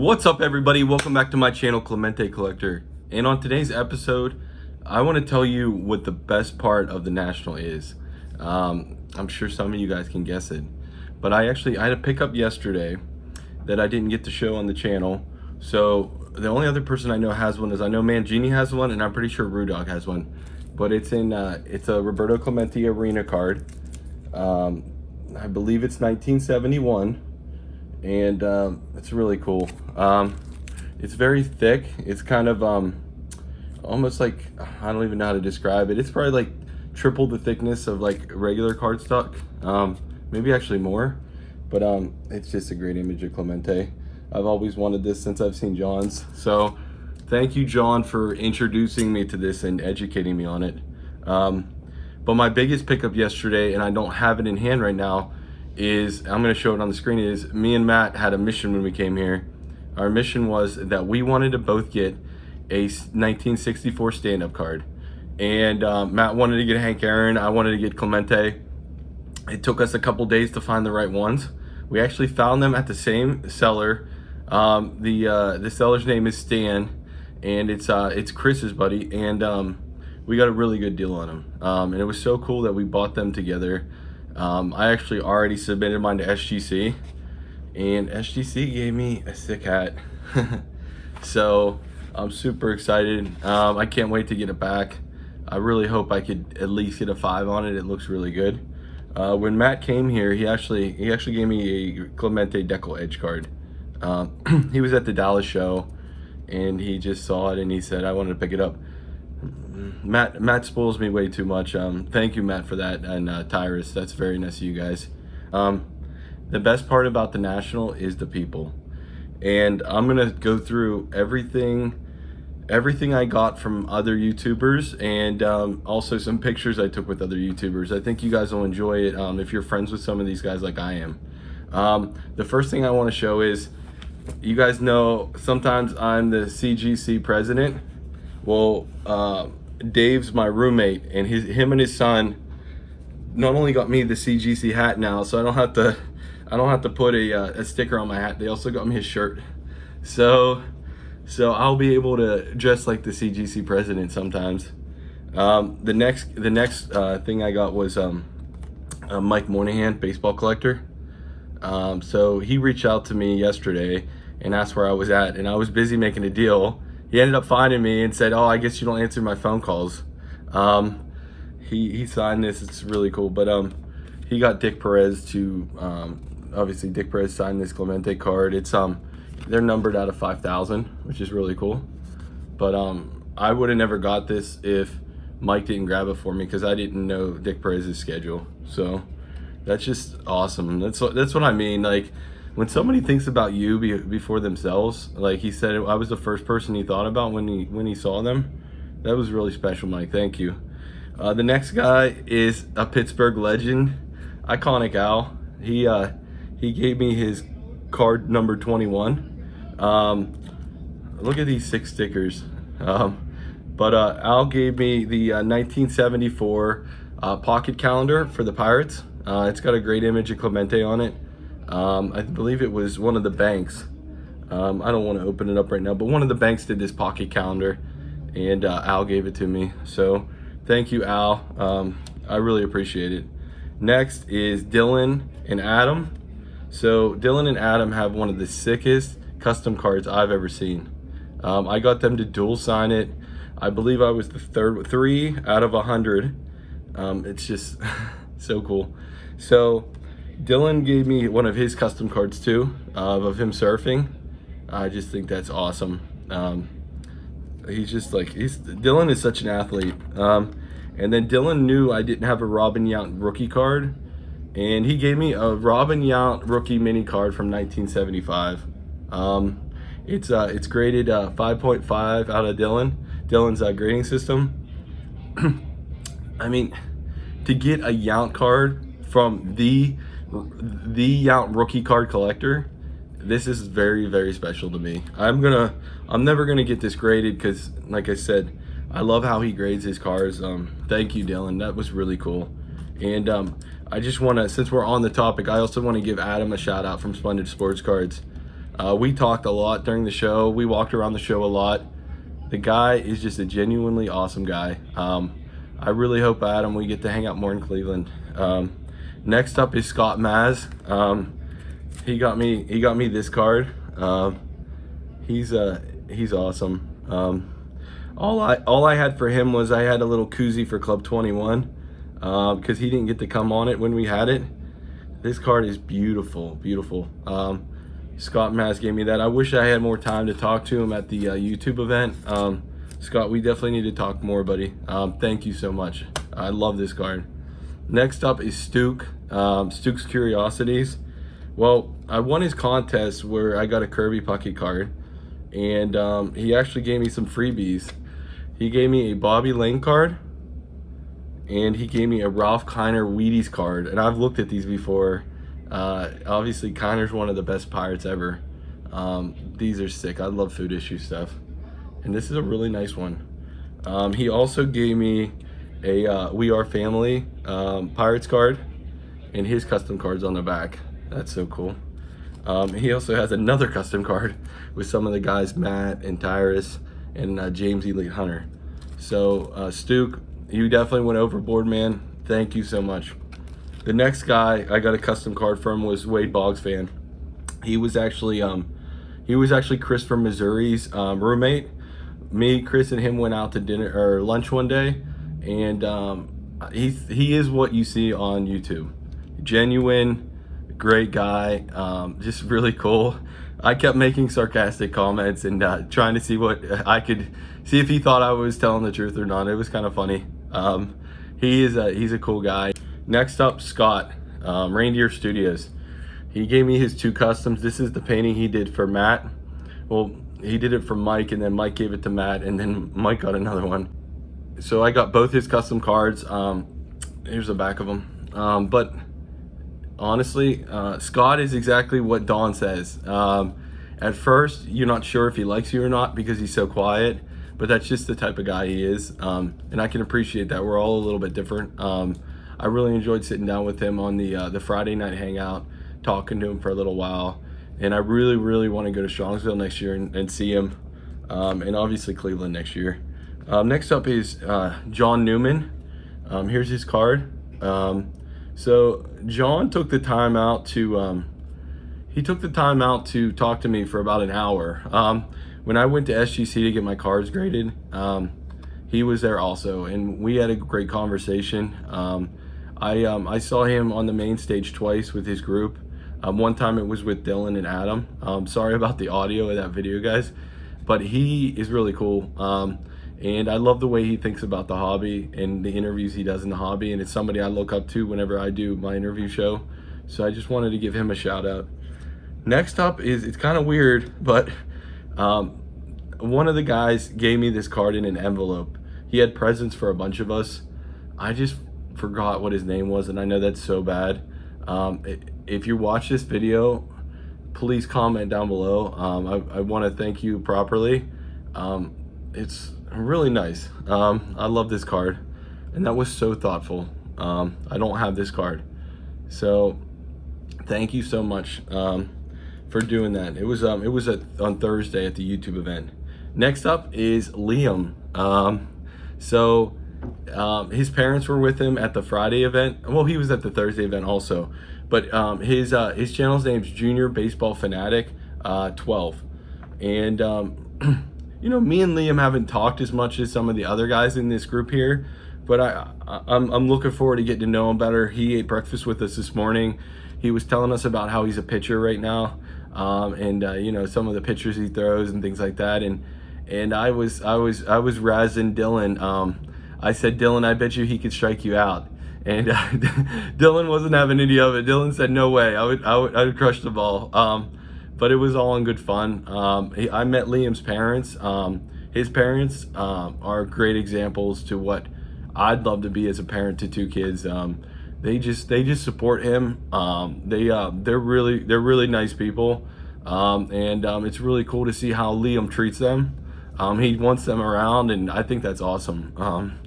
What's up, everybody? Welcome back to my channel, Clemente Collector. And on today's episode, I want to tell you what the best part of the National is. I'm sure some of you guys can guess it, but I had a pickup yesterday that I didn't get to show on the channel. So the only other person I know has one is I know Mangini has one, and I'm pretty sure Rudog has one. But it's a Roberto Clemente arena card. I believe it's 1971. And it's really cool. It's very thick. It's kind of almost like, I don't even know how to describe it. It's probably like triple the thickness of like regular cardstock, maybe actually more. But it's just a great image of Clemente. I've always wanted this since I've seen John's. So thank you, John, for introducing me to this and educating me on it. But my biggest pickup yesterday, and I don't have it in hand right now, is, I'm going to show it on the screen, is me and Matt had a mission when we came here. Our mission was that we wanted to both get a 1964 stand-up card. And Matt wanted to get Hank Aaron, I wanted to get Clemente. It took us a couple days to find the right ones. We actually found them at the same seller. The seller's name is Stan, and it's Chris's buddy, and we got a really good deal on them. And it was so cool that we bought them together. I actually already submitted mine to SGC, and SGC gave me a sick hat. So I'm super excited. I can't wait to get it back. I really hope I could at least get a 5 on it. It looks really good. When Matt came here, he actually gave me a Clemente Decal Edge card. He was at the Dallas show, and he just saw it and he said, I wanted to pick it up. Matt spoils me way too much. Thank you, Matt, for that, and Tyrus, that's very nice of you guys. The best part about the National is the people, and I'm gonna go through everything I got from other YouTubers, and also some pictures I took with other YouTubers. I think you guys will enjoy it if you're friends with some of these guys like I am. The first thing I want to show is, you guys know sometimes I'm the CGC president. Well, Dave's my roommate, and him and his son not only got me the CGC hat now, so I don't have to put a sticker on my hat. They also got me his shirt, so I'll be able to dress like the CGC president sometimes. The next thing I got was Mike Moynihan, baseball collector. So he reached out to me yesterday and asked where I was at, and I was busy making a deal. He ended up finding me and said, oh, I guess you don't answer my phone calls. He signed this. It's really cool. But he got Dick Perez to, obviously Dick Perez signed this Clemente card. It's they're numbered out of 5,000, which is really cool. But I would have never got this if Mike didn't grab it for me, because I didn't know Dick Perez's schedule. So that's just awesome. That's what I mean. Like, when somebody thinks about you before themselves, like he said, I was the first person he thought about when he saw them. That was really special, Mike. Thank you. The next guy is a Pittsburgh legend, Iconic Al. He gave me his card number 21. Look at these 6 stickers. But Al gave me the 1974 pocket calendar for the Pirates. It's got a great image of Clemente on it. I believe it was one of the banks. I don't want to open it up right now, but one of the banks did this pocket calendar, and Al gave it to me. So thank you, Al. I really appreciate it. Next is Dylan and Adam. So Dylan and Adam have one of the sickest custom cards I've ever seen. I got them to dual sign it. I believe I was the 3 out of 100. It's just so cool. So Dylan gave me one of his custom cards too, of him surfing. I just think that's awesome. Dylan is such an athlete. And then Dylan knew I didn't have a Robin Yount rookie card, and he gave me a Robin Yount rookie mini card from 1975. It's graded 5.5 out of Dylan's grading system. I mean, to get a Yount card from the Yount rookie card collector, this is very, very special to me. I'm never gonna get this graded, because like I said, I love how he grades his cars. Thank you, Dylan. That was really cool. And I just want to, since we're on the topic, I also want to give Adam a shout out from Splendid Sports Cards. We talked a lot during the show. We walked around the show a lot. The guy is just a genuinely awesome guy. I really hope, Adam, we get to hang out more in Cleveland. Next up is Scott Maz. He got me this card. He's awesome. All I had for him was I had a little koozie for Club 21 because he didn't get to come on it when we had it. This card is beautiful. Scott Maz gave me that. I wish I had more time to talk to him at the YouTube event. Scott, we definitely need to talk more, buddy. Thank you so much. I love this card. Next up is Stuke. Stuke's Curiosities. Well, I won his contest where I got a Kirby Puckett card, and he actually gave me some freebies. He gave me a Bobby Lane card, and he gave me a Ralph Kiner Wheaties card. And I've looked at these before. Obviously, Kiner's one of the best Pirates ever. These are sick. I love food issue stuff. And this is a really nice one. He also gave me a We Are Family Pirates card, and his custom cards on the back. That's so cool. He also has another custom card with some of the guys, Matt and Tyrus and James Elite Hunter. So Stuke, you definitely went overboard, man. Thank you so much. The next guy I got a custom card from was Wade Boggs fan. He was actually Chris from Missouri's roommate. Me, Chris, and him went out to dinner or lunch one day, and he is what you see on YouTube. Genuine, great guy, just really cool. I kept making sarcastic comments and trying to see what I could see if he thought I was telling the truth or not. It was kind of funny. He's a cool guy. Next up, Scott, Reindeer Studios. He gave me his 2 customs. This is the painting he did for Matt. Well, he did it for Mike, and then Mike gave it to Matt, and then Mike got another one. So I got both his custom cards. Here's the back of them. But honestly, Scott is exactly what Don says. At first, you're not sure if he likes you or not because he's so quiet, but that's just the type of guy he is. And I can appreciate that. We're all a little bit different. I really enjoyed sitting down with him on the Friday night hangout, talking to him for a little while. And I really want to go to Strongsville next year and see him. And obviously Cleveland next year. Next up is John Newman. Here's his card. So John took the time out to talk to me for about an hour. When I went to SGC to get my cards graded, he was there also, and we had a great conversation. I saw him on the main stage twice with his group. One time it was with Dylan and Adam. Sorry about the audio of that video, guys, but he is really cool. And I love the way he thinks about the hobby and the interviews he does in the hobby. And it's somebody I look up to whenever I do my interview show. So I just wanted to give him a shout out. Next up is, it's kind of weird, but one of the guys gave me this card in an envelope. He had presents for a bunch of us. I just forgot what his name was, and I know that's so bad. If you watch this video, please comment down below. I want to thank you properly. It's really nice. I love this card, and that was so thoughtful. I don't have this card, so thank you so much for doing that. It was on Thursday at the YouTube event. Next up is Liam. His parents were with him at the Friday event. Well, he was at the Thursday event also, but his channel's name's Junior Baseball Fanatic 12, and you know, me and Liam haven't talked as much as some of the other guys in this group here, but I'm looking forward to getting to know him better. He ate breakfast with us this morning. He was telling us about how he's a pitcher right now, and you know, some of the pitches he throws and things like that. And I was razzing Dylan. I said, Dylan, I bet you he could strike you out. And Dylan wasn't having any of it. Dylan said, no way, I would crush the ball. But it was all in good fun. I met Liam's parents. His parents are great examples to what I'd love to be as a parent to 2 kids. They just support him. They're really nice people, and it's really cool to see how Liam treats them. He wants them around, and I think that's awesome.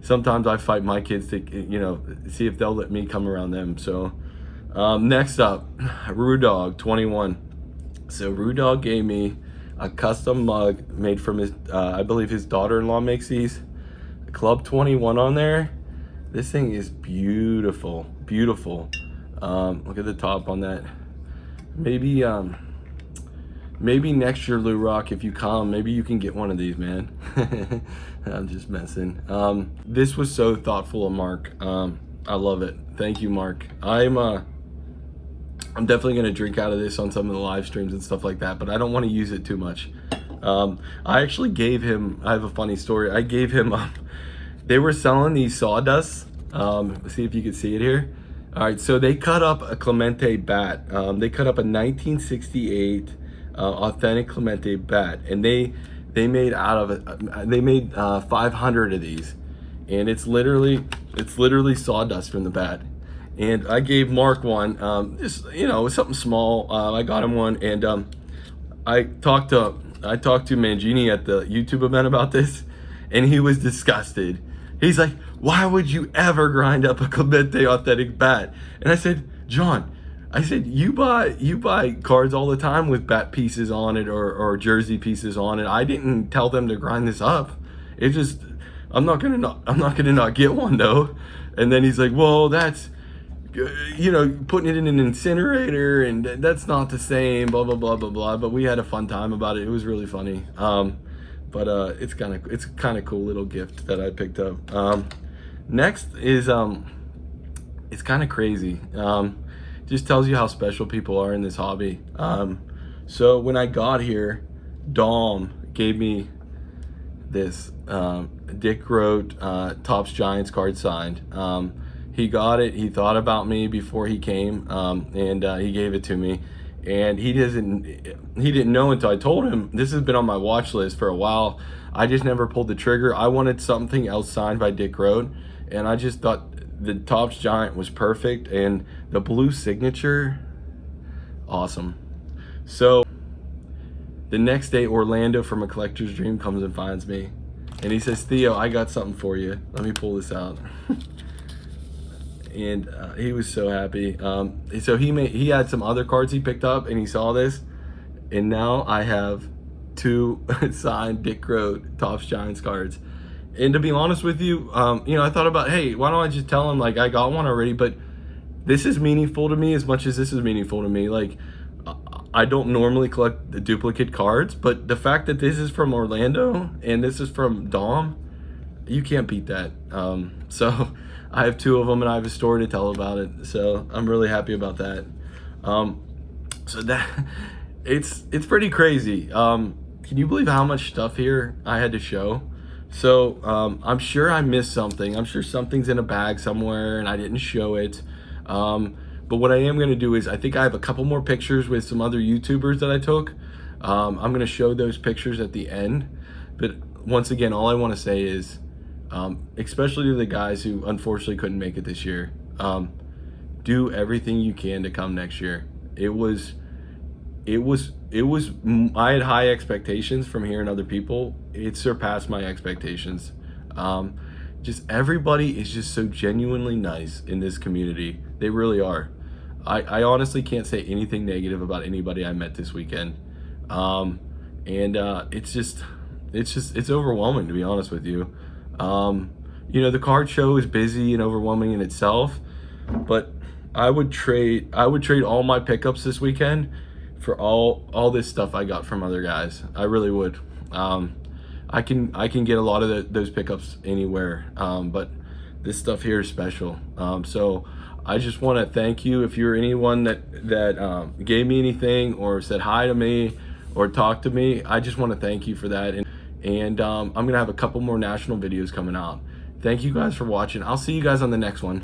Sometimes I fight my kids to, you know, see if they'll let me come around them. So next up, Rudog 21. So Rudog gave me a custom mug made from his, I believe his daughter-in-law makes these. Club 21 on there. This thing is beautiful, beautiful. Look at the top on that. Maybe next year, Lou Rock, if you come, maybe you can get one of these, man. I'm just messing. This was so thoughtful of Mark. I love it. Thank you, Mark. I'm definitely gonna drink out of this on some of the live streams and stuff like that, but I don't want to use it too much. I actually gave him, I have a funny story. I gave him, they were selling these sawdusts. Let's see if you can see it here. All right, so they cut up a Clemente bat. They cut up a 1968 authentic Clemente bat, and they made out of it. They made 500 of these, and it's literally sawdust from the bat. And I gave Mark one, just, you know, it was something small. I got him one, and I talked to Mangini at the YouTube event about this, and he was disgusted. He's like, "Why would you ever grind up a Clemente authentic bat?" And I said, "John, I said, you buy cards all the time with bat pieces on it or jersey pieces on it. I didn't tell them to grind this up. It just, I'm not gonna not get one though." And then he's like, "Well, that's, you know, putting it in an incinerator, and that's not the same, blah blah blah blah blah." But we had a fun time about it. It was really funny. But it's kind of cool little gift that I picked up. Next is it's kind of crazy. Just tells you how special people are in this hobby. So when I got here, Dom gave me this Dick wrote Topps Giants card signed. He got it. He thought about me before he came, and he gave it to me. And he didn't know until I told him. This has been on my watch list for a while. I just never pulled the trigger. I wanted something else signed by Dick Road, and I just thought the Topps Giant was perfect, and the blue signature, awesome. So the next day, Orlando from A Collector's Dream comes and finds me, and he says, "Theo, I got something for you. Let me pull this out." And he was so happy. So he had some other cards he picked up, and he saw this, and now I have 2 signed Dick Road Topps Giants cards. And to be honest with you, you know, I thought about, hey, why don't I just tell him like I got one already? But this is meaningful to me as much as this is meaningful to me. Like, I don't normally collect the duplicate cards, but the fact that this is from Orlando and this is from Dom, you can't beat that. So I have 2 of them, and I have a story to tell about it. So I'm really happy about that. So that it's pretty crazy. Can you believe how much stuff here I had to show? So I'm sure I missed something. I'm sure something's in a bag somewhere and I didn't show it. But what I am going to do is, I think I have a couple more pictures with some other YouTubers that I took. I'm going to show those pictures at the end. But once again, all I want to say is, especially to the guys who unfortunately couldn't make it this year, do everything you can to come next year. I had high expectations from hearing other people. It surpassed my expectations. Just everybody is just so genuinely nice in this community. They really are. I honestly can't say anything negative about anybody I met this weekend. It's overwhelming, to be honest with you. You know, the card show is busy and overwhelming in itself, but I would trade all my pickups this weekend for all this stuff I got from other guys. I really would. I can get a lot of those pickups anywhere, but this stuff here is special. So I just want to thank you. If you're anyone that gave me anything or said hi to me or talked to me, I just want to thank you for that. And I'm gonna have a couple more national videos coming out. Thank you guys for watching. I'll see you guys on the next one.